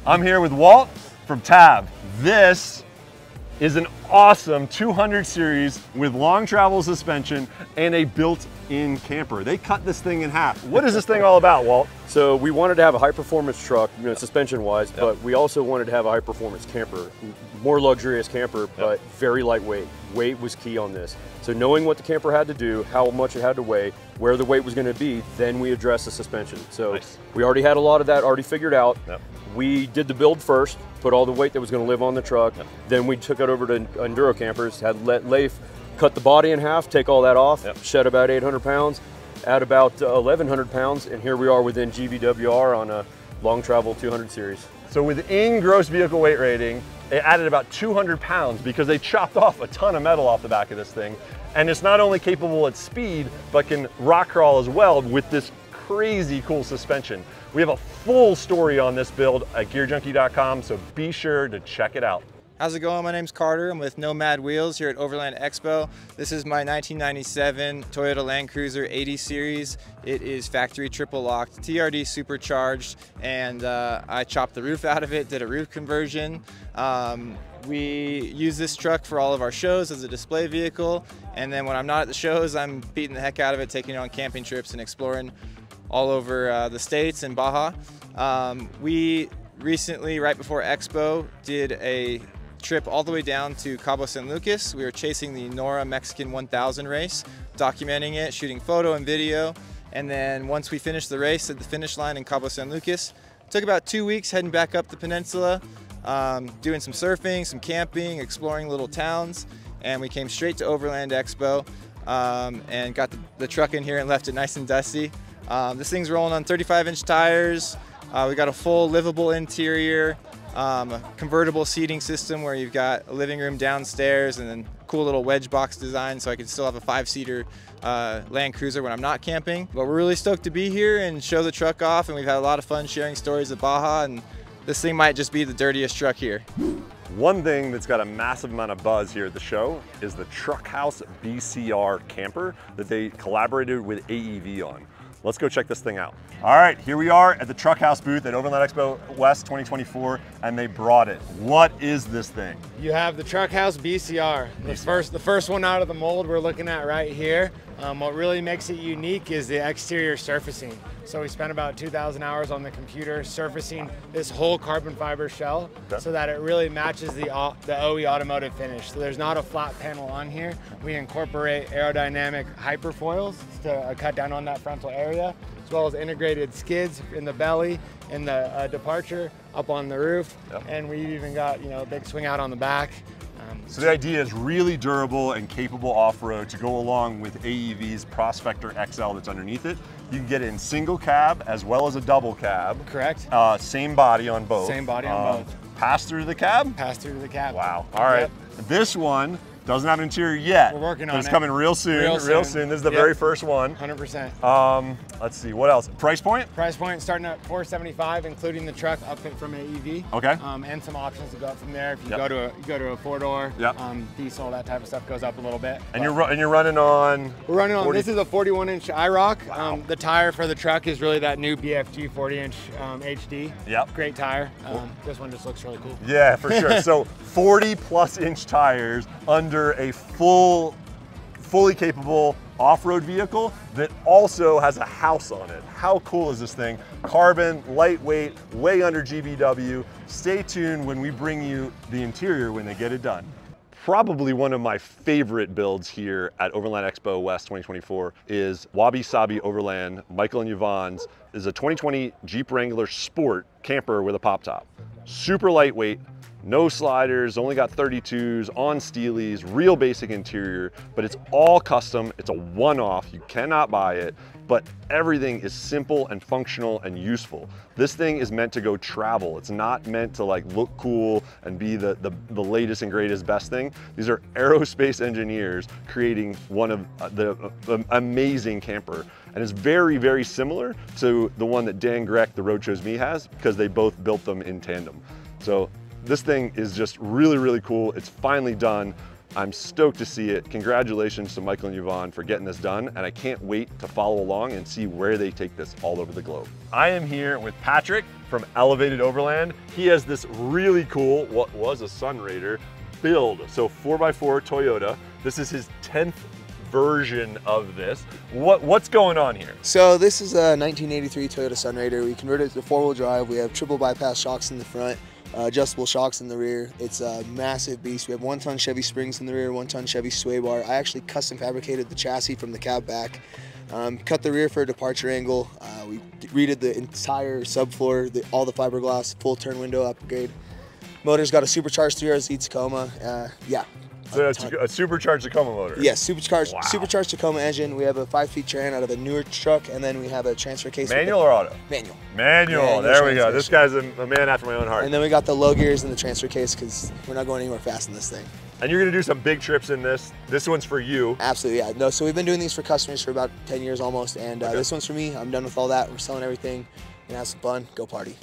I'm here with Walt from Tab. This is an awesome 200 series with long travel suspension and a built-in camper. They cut this thing in half. What is this thing all about, Walt? So we wanted to have a high-performance truck, suspension-wise, but we also wanted to have a high-performance camper, more luxurious camper, but very lightweight. Weight was key on this. So knowing what the camper had to do, how much it had to weigh, where the weight was going to be, then we addressed the suspension. So we already had a lot of that already figured out. We did the build first, put all the weight that was going to live on the truck. Then we took it over to Enduro campers, had Leif cut the body in half, take all that off, shed about 800 pounds, add about 1,100 pounds, and here we are within GVWR on a long travel 200 series. So within gross vehicle weight rating, they added about 200 pounds because they chopped off a ton of metal off the back of this thing. And it's not only capable at speed, but can rock crawl as well with this crazy cool suspension. We have a full story on this build at gearjunkie.com, so be sure to check it out. How's it going? My name's Carter. I'm with Nomad Wheels here at Overland Expo. This is my 1997 Toyota Land Cruiser 80 series. It is factory triple locked, TRD supercharged, and I chopped the roof out of it, did a roof conversion. We use this truck for all of our shows as a display vehicle, and then when I'm not at the shows, I'm beating the heck out of it, taking it on camping trips and exploring all over the States and Baja. We recently, right before Expo, did a trip all the way down to Cabo San Lucas. We were chasing the Nora Mexican 1000 race, documenting it, shooting photo and video. And then once we finished the race at the finish line in Cabo San Lucas, took about 2 weeks heading back up the peninsula, doing some surfing, some camping, exploring little towns. And we came straight to Overland Expo and got the truck in here and left it nice and dusty. This thing's rolling on 35-inch tires. We got a full livable interior, a convertible seating system where you've got a living room downstairs and then cool little wedge box design so I can still have a 5-seater Land Cruiser when I'm not camping. But we're really stoked to be here and show the truck off, and we've had a lot of fun sharing stories at Baja, and this thing might just be the dirtiest truck here. One thing that's got a massive amount of buzz here at the show is the Truckhouse BCR camper that they collaborated with AEV on. Let's go check this thing out. All right, here we are at the Truckhouse booth at Overland Expo West 2024, and they brought it. What is this thing? You have the Truckhouse BCR, the first one out of the mold we're looking at right here. What really makes it unique is the exterior surfacing. So we spent about 2,000 hours on the computer surfacing this whole carbon fiber shell so that it really matches the OE automotive finish. So there's not a flat panel on here. We incorporate aerodynamic hyperfoils to cut down on that frontal area, as well as integrated skids in the belly, in the departure, up on the roof, and we even got a big swing out on the back. So the idea is really durable and capable off-road to go along with AEV's Prospector XL that's underneath it. You can get it in single cab as well as a double cab. Correct. Same body on both. Same body on both. Pass through the cab? Pass through the cab. Wow. All right. This one doesn't have an interior yet. We're working on it. It's coming real soon. Real soon. This is the very first one. 100%. Let's see, what else? Price point? Price point starting at $475, including the truck upfit from AEV. Okay. And some options to go up from there. If you go to a 4-door, diesel, that type of stuff goes up a little bit. And you're running on? We're running on. This is a 41-inch IROC. Wow. The tire for the truck is really that new BFG 40-inch HD. Yep. Great tire. This one just looks really cool. Yeah, for sure. So 40-plus-inch tires under a fully capable off-road vehicle that also has a house on it. How cool is this thing? Carbon, lightweight, way under GVW. Stay tuned when we bring you the interior when they get it done. Probably one of my favorite builds here at Overland Expo West 2024 is Wabi Sabi Overland, Michael and Yvonne's, is a 2020 Jeep Wrangler Sport camper with a pop top. Super lightweight, no sliders, only got 32s, on steelies, real basic interior, but it's all custom. It's a one-off, you cannot buy it, but everything is simple and functional and useful. This thing is meant to go travel. It's not meant to like look cool and be the latest and greatest best thing. These are aerospace engineers creating one of the amazing camper. And it's very, very similar to the one that Dan Grech, the Road Shows Me, has, because they both built them in tandem. So this thing is just really, really cool. It's finally done. I'm stoked to see it. Congratulations to Michael and Yvonne for getting this done, and I can't wait to follow along and see where they take this all over the globe. I am here with Patrick from Elevated Overland. He has this really cool, what was a Sunraider, build. So 4x4 Toyota. This is his 10th version of this. What's going on here? So this is a 1983 Toyota Sunraider. We converted it to four-wheel drive. We have triple bypass shocks in the front, adjustable shocks in the rear. It's a massive beast. We have 1-ton Chevy springs in the rear, 1-ton Chevy sway bar. I actually custom fabricated the chassis from the cab back. Cut the rear for a departure angle. We redid the entire subfloor, all the fiberglass, full turn window upgrade. Motor's got a supercharged 3RZ Tacoma. Yeah. So it's a supercharged Tacoma motor? Yes, supercharged, wow. Supercharged Tacoma engine. We have a 5-speed Trans out of a newer truck, and then we have a transfer case. Manual or auto? Manual. Manual, there we go. This guy's a man after my own heart. And then we got the low gears in the transfer case because we're not going anywhere fast in this thing. And you're gonna do some big trips in this. This one's for you. Absolutely, yeah. No, so we've been doing these for customers for about 10 years almost, and this one's for me. I'm done with all that. We're selling everything. Gonna have some fun, go party.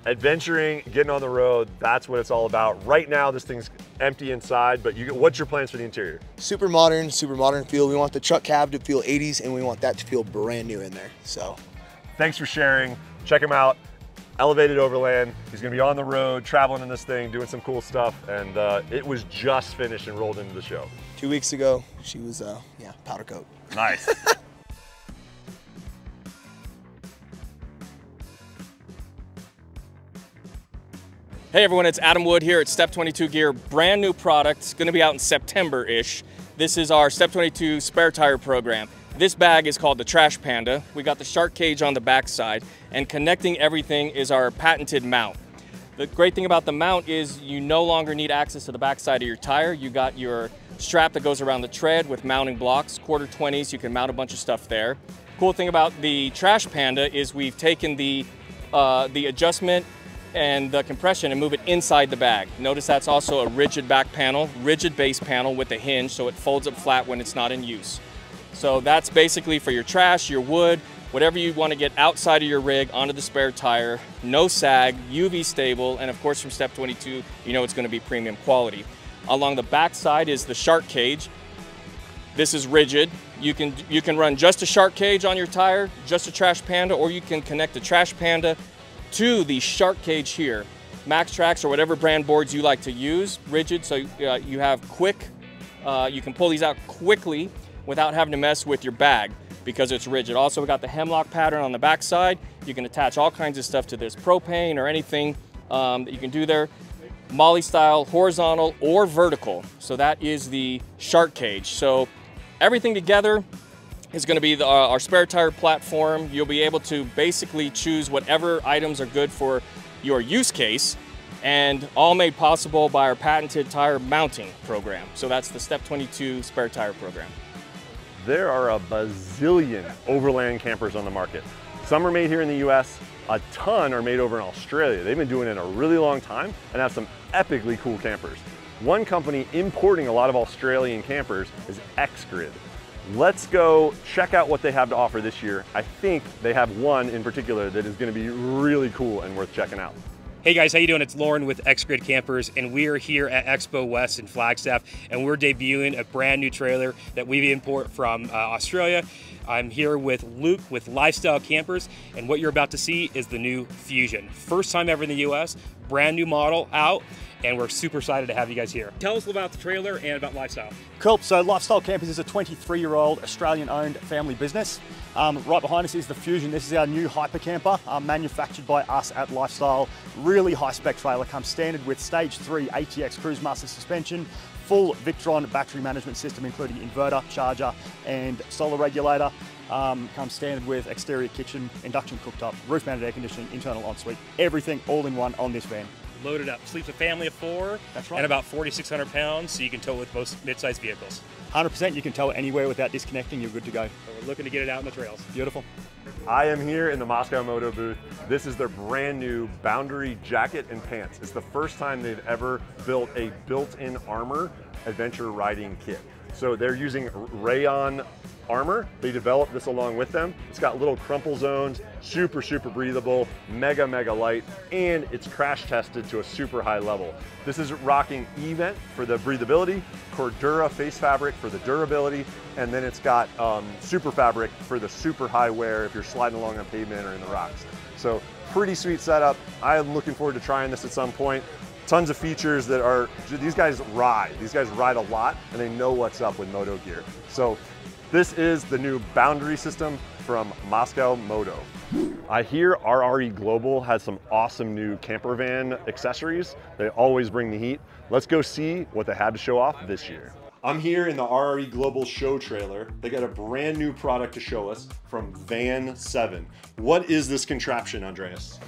Adventuring, getting on the road, that's what it's all about. Right now, this thing's empty inside, but what's your plans for the interior? Super modern feel. We want the truck cab to feel 80s, and we want that to feel brand new in there, so. Thanks for sharing. Check him out, Elevated Overland. He's gonna be on the road, traveling in this thing, doing some cool stuff, and it was just finished and rolled into the show. 2 weeks ago, she was, yeah, powder coat. Nice. Hey everyone, it's Adam Wood here at Step 22 Gear. Brand new product, it's gonna be out in September-ish. This is our Step 22 spare tire program. This bag is called the Trash Panda. We got the shark cage on the backside, and connecting everything is our patented mount. The great thing about the mount is you no longer need access to the backside of your tire. You got your strap that goes around the tread with mounting blocks, quarter 20s, you can mount a bunch of stuff there. Cool thing about the Trash Panda is we've taken the adjustment and the compression and move it inside the bag. Notice that's also a rigid back panel, rigid base panel with a hinge, so it folds up flat when it's not in use. So that's basically for your trash, your wood, whatever you want to get outside of your rig onto the spare tire. No sag, UV stable, and of course from Step 22, you know it's going to be premium quality. Along the back side is the shark cage. This is rigid. You can run just a shark cage on your tire, just a Trash Panda, or you can connect the Trash Panda to the shark cage here. Max Trax or whatever brand boards you like to use, rigid, so you have quick, you can pull these out quickly without having to mess with your bag because it's rigid. Also, we got the hemlock pattern on the back side. You can attach all kinds of stuff to this, propane or anything that you can do there. Molly style, horizontal or vertical. So that is the shark cage. So everything together is going to be our spare tire platform. You'll be able to basically choose whatever items are good for your use case, and all made possible by our patented tire mounting program. So that's the Step 22 spare tire program. There are a bazillion Overland campers on the market. Some are made here in the US, a ton are made over in Australia. They've been doing it a really long time and have some epically cool campers. One company importing a lot of Australian campers is X-Grid. Let's go check out what they have to offer this year. I think they have one in particular that is going to be really cool and worth checking out. Hey guys, how you doing? It's Lauren with X-Grid Campers, and we are here at Expo West in Flagstaff, and we're debuting a brand new trailer that we import from Australia. I'm here with Luke with Lifestyle Campers, and what you're about to see is the new Fusion. First time ever in the US, brand new model out, and we're super excited to have you guys here. Tell us about the trailer and about Lifestyle. Cool, so Lifestyle Campers is a 23-year-old Australian-owned family business. Right behind us is the Fusion. This is our new hyper camper, manufactured by us at Lifestyle. Really high-spec trailer, comes standard with Stage 3 ATX Cruise Master suspension, full Victron battery management system, including inverter, charger, and solar regulator. Comes standard with exterior kitchen, induction cooktop, roof-mounted air conditioning, internal ensuite, everything all in one on this van. Loaded up. Sleeps a family of 4. That's right. And about 4,600 pounds, so you can tow it with most mid-sized vehicles. 100%, you can tow it anywhere without disconnecting, you're good to go. So we're looking to get it out in the trails. Beautiful. I am here in the Moscow Moto booth. This is their brand new Boundary jacket and pants. It's the first time they've ever built a built-in armor adventure riding kit. So they're using rayon armor. They developed this along with them. It's got little crumple zones, super breathable, mega light, and it's crash tested to a super high level. This is rocking E-Vent for the breathability, Cordura face fabric for the durability, and then it's got super fabric for the super high wear if you're sliding along on pavement or in the rocks. So pretty sweet setup. I'm looking forward to trying this at some point. Tons of features that are, these guys ride a lot, and they know what's up with moto gear. So this is the new boundary system from Moscow Moto. I hear RRE Global has some awesome new camper van accessories. They always bring the heat. Let's go see what they had to show off this year. I'm here in the RRE Global show trailer. They got a brand new product to show us from Van 7. What is this contraption, Andreas?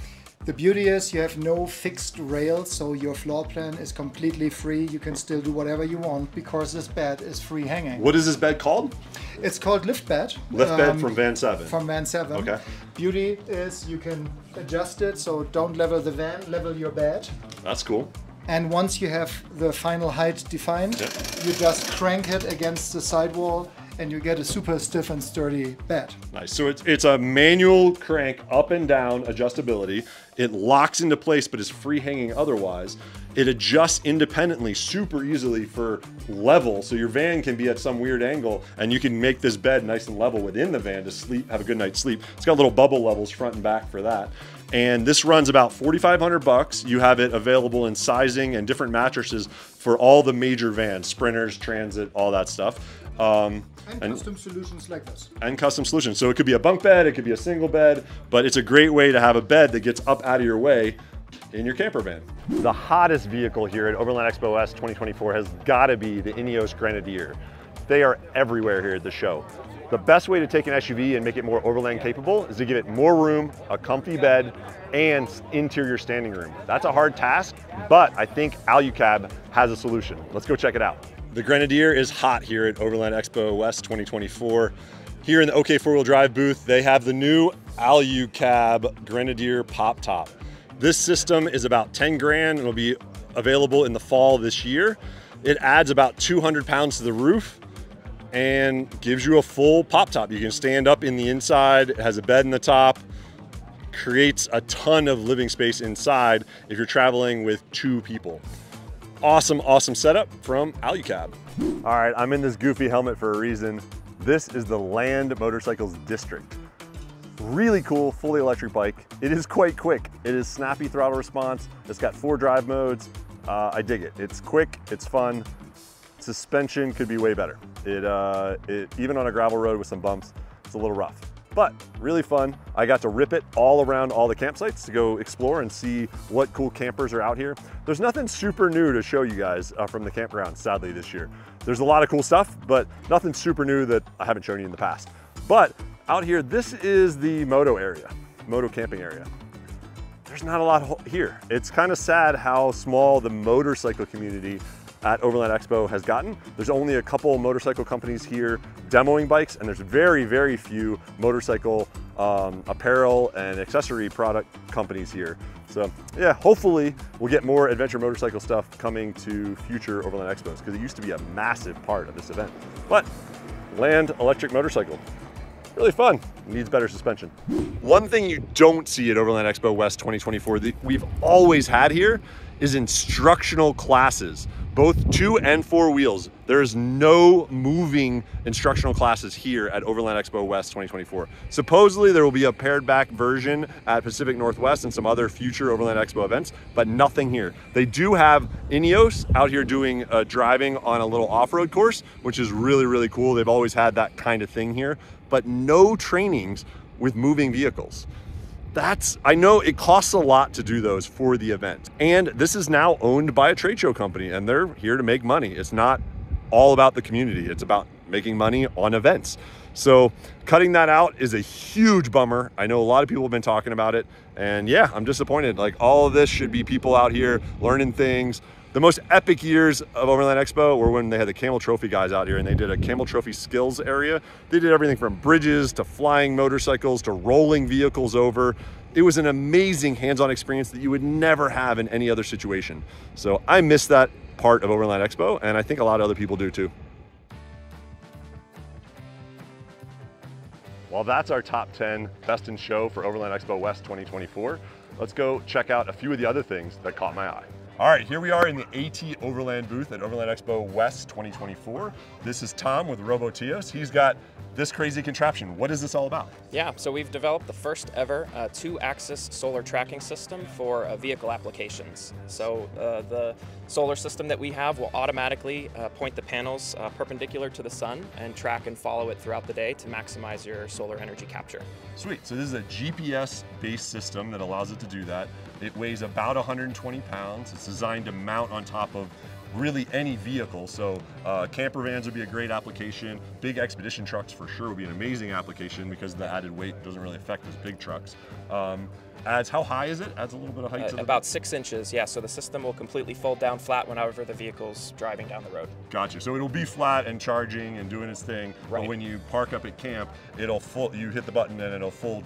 The beauty is you have no fixed rails, so your floor plan is completely free. You can still do whatever you want because this bed is free hanging. What is this bed called? It's called Lift Bed. Lift Bed from Van 7. From Van 7. Okay. Beauty is you can adjust it, so don't level the van, level your bed. That's cool. And once you have the final height defined, you just crank it against the sidewall and you get a super stiff and sturdy bed. Nice. So it's a manual crank up and down adjustability. It locks into place but is free hanging otherwise. It adjusts independently super easily for level, so your van can be at some weird angle and you can make this bed nice and level within the van to sleep, have a good night's sleep. It's got little bubble levels front and back for that. And this runs about 4,500 bucks. You have it available in sizing and different mattresses for all the major vans, Sprinters, Transit, all that stuff. And custom solutions like this. And custom solutions. So it could be a bunk bed, it could be a single bed, but it's a great way to have a bed that gets up out of your way in your camper van. The hottest vehicle here at Overland Expo West 2024 has got to be the Ineos Grenadier. They are everywhere here at the show. The best way to take an SUV and make it more overland capable is to give it more room, a comfy bed, and interior standing room. That's a hard task, but I think Alucab has a solution. Let's go check it out. The Grenadier is hot here at Overland Expo West 2024. Here in the OK Four-Wheel Drive booth, they have the new Alucab Grenadier Pop Top. This system is about 10 grand. It'll be available in the fall this year. It adds about 200 pounds to the roof and gives you a full pop top. You can stand up in the inside, it has a bed in the top, creates a ton of living space inside if you're traveling with 2 people. Awesome setup from Alucab. All right, I'm in this goofy helmet for a reason. This is the Land Motorcycles District. Really cool, fully electric bike. It is quite quick. It is snappy throttle response. It's got 4 drive modes. I dig it. It's quick, it's fun. Suspension could be way better. Even on a gravel road with some bumps, it's a little rough, but really fun. I got to rip it all around all the campsites to go explore and see what cool campers are out here. There's nothing super new to show you guys from the campground, sadly, this year. There's a lot of cool stuff, but nothing super new that I haven't shown you in the past. But out here, this is the moto area, moto camping area. There's not a lot here. It's kind of sad how small the motorcycle community at Overland Expo has gotten. There's only a couple motorcycle companies here demoing bikes, and there's very few motorcycle apparel and accessory product companies here. So yeah, hopefully we'll get more adventure motorcycle stuff coming to future Overland Expos, because it used to be a massive part of this event. But Land electric motorcycle, really fun, needs better suspension. One thing you don't see at Overland Expo West 2024 that we've always had here is instructional classes, both 2 and 4 wheels. There is no moving instructional classes here at Overland Expo West 2024. Supposedly there will be a pared back version at Pacific Northwest and some other future Overland Expo events, but nothing here. They do have Ineos out here doing driving on a little off-road course, which is really cool. They've always had that kind of thing here, but no trainings with moving vehicles. I know it costs a lot to do those for the event. And this is now owned by a trade show company, and they're here to make money. It's not all about the community. It's about making money on events. So cutting that out is a huge bummer. I know a lot of people have been talking about it, and yeah, I'm disappointed. Like, all of this should be people out here learning things. The most epic years of Overland Expo were when they had the Camel Trophy guys out here, and they did a Camel Trophy skills area. They did everything from bridges to flying motorcycles to rolling vehicles over. It was an amazing hands-on experience that you would never have in any other situation. So I miss that part of Overland Expo, and I think a lot of other people do too. Well, that's our top 10 best in show for Overland Expo West 2024. Let's go check out a few of the other things that caught my eye. All right, here we are in the AT Overland booth at Overland Expo West 2024. This is Tom with Robotios. He's got this crazy contraption. What is this all about? Yeah, so we've developed the first ever 2-axis solar tracking system for vehicle applications. So the solar system that we have will automatically point the panels perpendicular to the sun and track and follow it throughout the day to maximize your solar energy capture. Sweet, so this is a GPS-based system that allows it to do that. It weighs about 120 pounds. It's designed to mount on top of really any vehicle. So camper vans would be a great application. Big expedition trucks for sure would be an amazing application because the added weight doesn't really affect those big trucks. How high is it? Adds a little bit of height to the about 6 inches, yeah. So the system will completely fold down flat whenever the vehicle's driving down the road. Gotcha. So it'll be flat and charging and doing its thing. Right. But when you park up at camp, you hit the button and it'll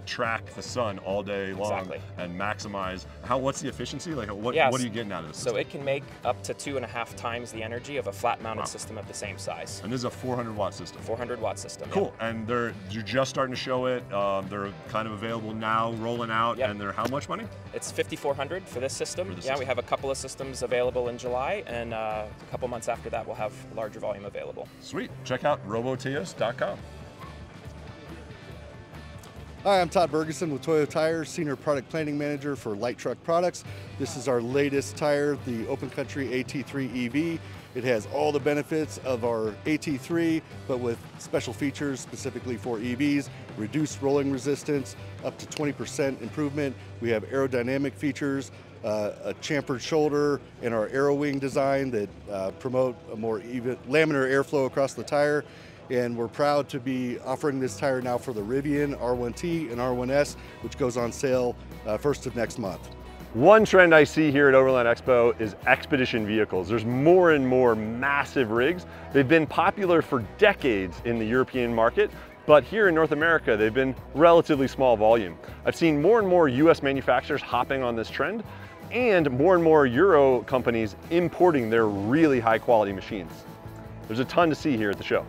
track the sun all day long. Exactly. And maximize. What's the efficiency? Like what are you getting out of this system? So it can make up to 2.5 times the energy of a flat-mounted system of the same size. And this is a 400-watt system. 400-watt system. Cool. Yeah. And you're just starting to show it. They're kind of available now, rolling out. Yep. And they're how much money? It's $5,400 for this system. We have a couple of systems available in July, and a couple months after that, we'll have larger volume available. Sweet. Check out robotios.com. Hi, I'm Todd Bergeson with Toyo Tires, Senior Product Planning Manager for Light Truck Products. This is our latest tire, the Open Country AT3 EV. It has all the benefits of our AT3, but with special features specifically for EVs, reduced rolling resistance, up to 20% improvement. We have aerodynamic features, a chamfered shoulder, and our Aero Wing design that promote a more even laminar airflow across the tire. And we're proud to be offering this tire now for the Rivian R1T and R1S, which goes on sale first of next month. One trend I see here at Overland Expo is expedition vehicles. There's more and more massive rigs. They've been popular for decades in the European market, but here in North America, they've been relatively small volume. I've seen more and more US manufacturers hopping on this trend and more Euro companies importing their really high quality machines. There's a ton to see here at the show.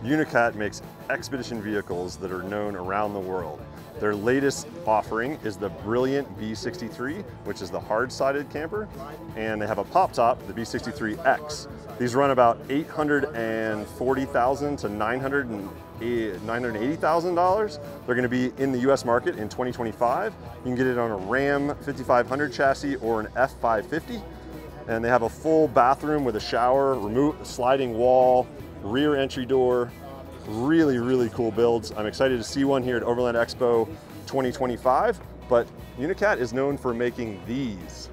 Unicat makes expedition vehicles that are known around the world. Their latest offering is the brilliant B63, which is the hard-sided camper, and they have a pop top, the B63X. These run about $840,000 to $980,000. They're going to be in the US market in 2025. You can get it on a Ram 5500 chassis or an F550. And they have a full bathroom with a shower, sliding wall, rear entry door. Really cool builds. I'm excited to see one here at Overland Expo 2025, but Unicat is known for making these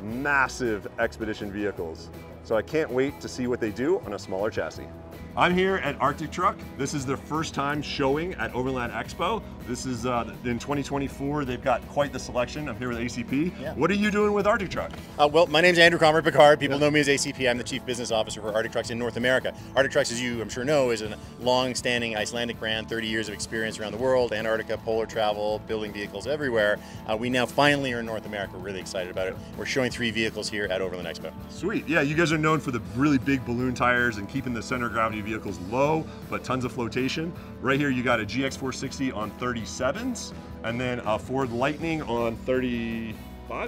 massive expedition vehicles. So I can't wait to see what they do on a smaller chassis. I'm here at Arctic Truck. This is their first time showing at Overland Expo. This is in 2024. They've got quite the selection. I'm here with ACP. Yeah. What are you doing with Arctic Truck? Well, my name's Andrew Comrade Picard. People know me as ACP. I'm the Chief Business Officer for Arctic Trucks in North America. Arctic Trucks, as you I'm sure know, is a long-standing Icelandic brand, 30 years of experience around the world, Antarctica, polar travel, building vehicles everywhere. We now finally are in North America. We're really excited about it. We're showing 3 vehicles here at Overland Expo. Sweet. Yeah, you guys are known for the really big balloon tires and keeping the center of gravity vehicles low, but tons of flotation. Right here you got a GX460 on 37s, and then a Ford Lightning on 39s.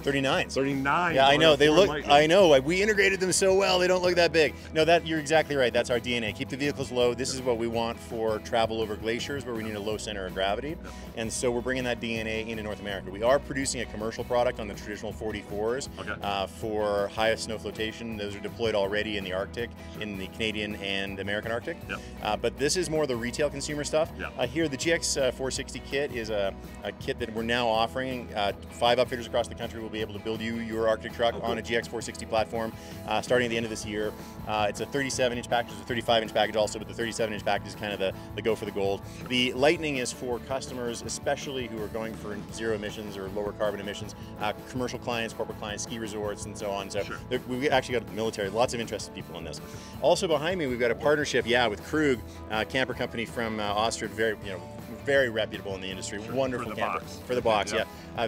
39. Yeah, I know. They look. Lightning. I know. We integrated them so well. They don't look that big. No, you're exactly right. That's our DNA. Keep the vehicles low. This is what we want for travel over glaciers, where we need a low center of gravity. And so we're bringing that DNA into North America. We are producing a commercial product on the traditional 44s for highest snow flotation. Those are deployed already in the Arctic, in the Canadian and American Arctic. But this is more the retail consumer stuff. Here, the GX460 kit is a kit that we're now offering. 5 upfitters across the country will be able to build you your Arctic truck on a GX460 platform starting at the end of this year. It's a 37-inch package, a 35-inch package also, but the 37-inch package is kind of the go for the gold. The Lightning is for customers, especially who are going for zero emissions or lower carbon emissions, commercial clients, corporate clients, ski resorts, and so on. So we've actually got the military, lots of interested people in this. Also behind me, we've got a partnership, with Krug, camper company from Austria, very reputable in the industry. Wonderful camper for the box.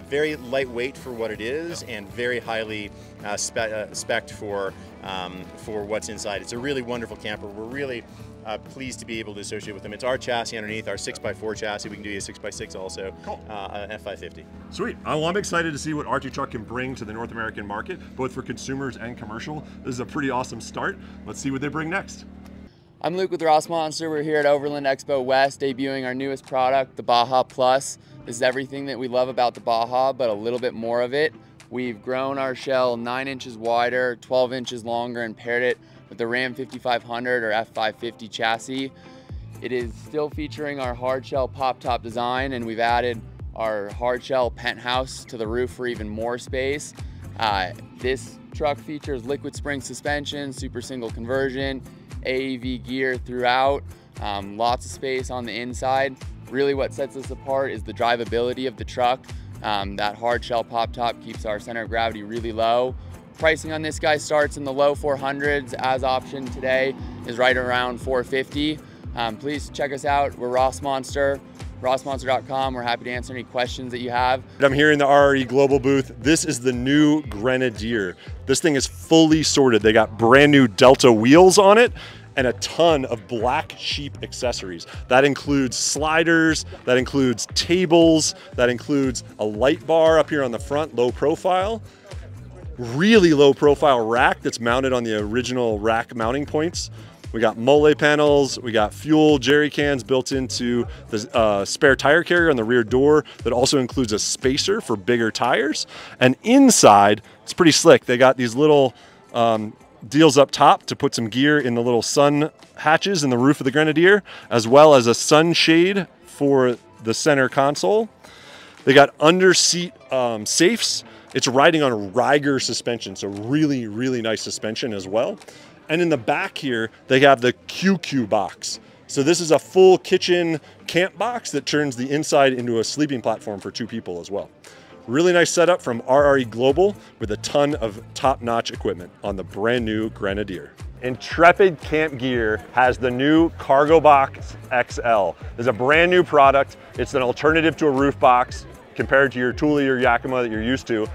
Very lightweight for what it is, and very highly spec'd for what's inside. It's a really wonderful camper. We're really pleased to be able to associate with them. It's our chassis underneath, our 6x4 chassis. We can do a 6x6 also, cool. An F550. Sweet. Well, I'm excited to see what RT Truck can bring to the North American market, both for consumers and commercial. This is a pretty awesome start. Let's see what they bring next. I'm Luke with Ross Monster. We're here at Overland Expo West, debuting our newest product, the Baja Plus. This is everything that we love about the Baja, but a little bit more of it. We've grown our shell 9 inches wider, 12 inches longer, and paired it with the Ram 5500 or F550 chassis. It is still featuring our hard shell pop top design, and we've added our hard shell penthouse to the roof for even more space. This truck features liquid spring suspension, super single conversion, AEV gear throughout, lots of space on the inside. Really what sets us apart is the drivability of the truck. That hard shell pop top keeps our center of gravity really low. Pricing on this guy starts in the low 400s. As option today is right around 450. Please check us out. We're Ross Monster, rossmonster.com. We're happy to answer any questions that you have. I'm here in the RRE Global booth. This is the new Grenadier. This thing is fully sorted. They got brand new Delta wheels on it and a ton of black sheep accessories. That includes sliders, that includes tables, that includes a light bar up here on the front, low profile. Really low profile rack that's mounted on the original rack mounting points. We got mole panels, we got fuel jerry cans built into the spare tire carrier on the rear door that also includes a spacer for bigger tires. And inside, it's pretty slick. They got these little deals up top to put some gear in the little sun hatches in the roof of the Grenadier, as well as a sunshade for the center console. They got under seat safes. It's riding on Riger suspension, so really, really nice suspension as well. And in the back here, they have the QQ box. So this is a full kitchen camp box that turns the inside into a sleeping platform for 2 people as well. Really nice setup from RRE Global with a ton of top-notch equipment on the brand new Grenadier. Intrepid Camp Gear has the new Cargo Box XL. It's a brand new product. It's an alternative to a roof box compared to your Thule or Yakima that you're used to.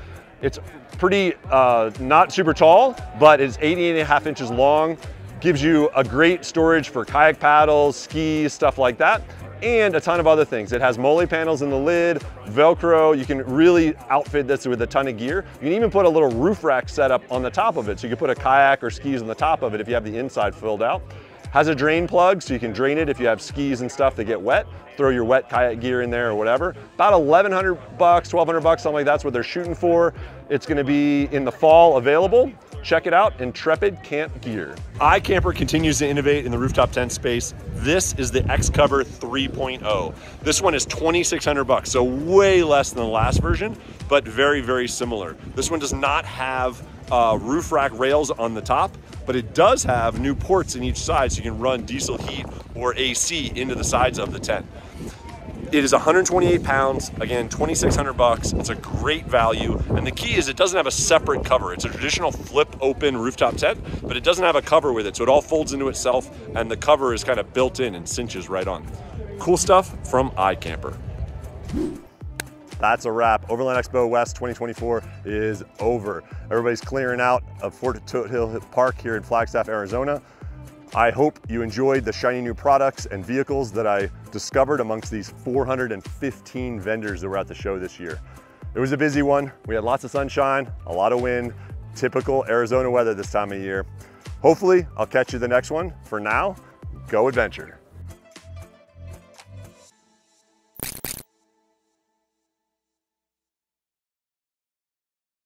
It's pretty, not super tall, but it's 18.5 inches long. Gives you a great storage for kayak paddles, skis, stuff like that, and a ton of other things. It has mole panels in the lid, Velcro. You can really outfit this with a ton of gear. You can even put a little roof rack setup on the top of it. So you can put a kayak or skis on the top of it if you have the inside filled out. Has a drain plug, so you can drain it if you have skis and stuff that get wet. Throw your wet kayak gear in there or whatever. About 1,100 bucks, 1,200 bucks, something like that's what they're shooting for. It's gonna be in the fall available. Check it out, Intrepid Camp Gear. iCamper continues to innovate in the rooftop tent space. This is the Xcover 3.0. This one is 2,600 bucks, so way less than the last version, but very, very similar. This one does not have roof rack rails on the top, but it does have new ports in each side so you can run diesel heat or AC into the sides of the tent. It is 128 pounds, again, 2,600 bucks. It's a great value. And the key is it doesn't have a separate cover. It's a traditional flip open rooftop tent, but it doesn't have a cover with it. So it all folds into itself and the cover is kind of built in and cinches right on. Cool stuff from iCamper. That's a wrap. Overland Expo West 2024 is over. Everybody's clearing out of Fort Hill Park here in Flagstaff, Arizona. I hope you enjoyed the shiny new products and vehicles that I discovered amongst these 415 vendors that were at the show this year. It was a busy one. We had lots of sunshine, a lot of wind, typical Arizona weather this time of year. Hopefully, I'll catch you the next one. For now, go adventure.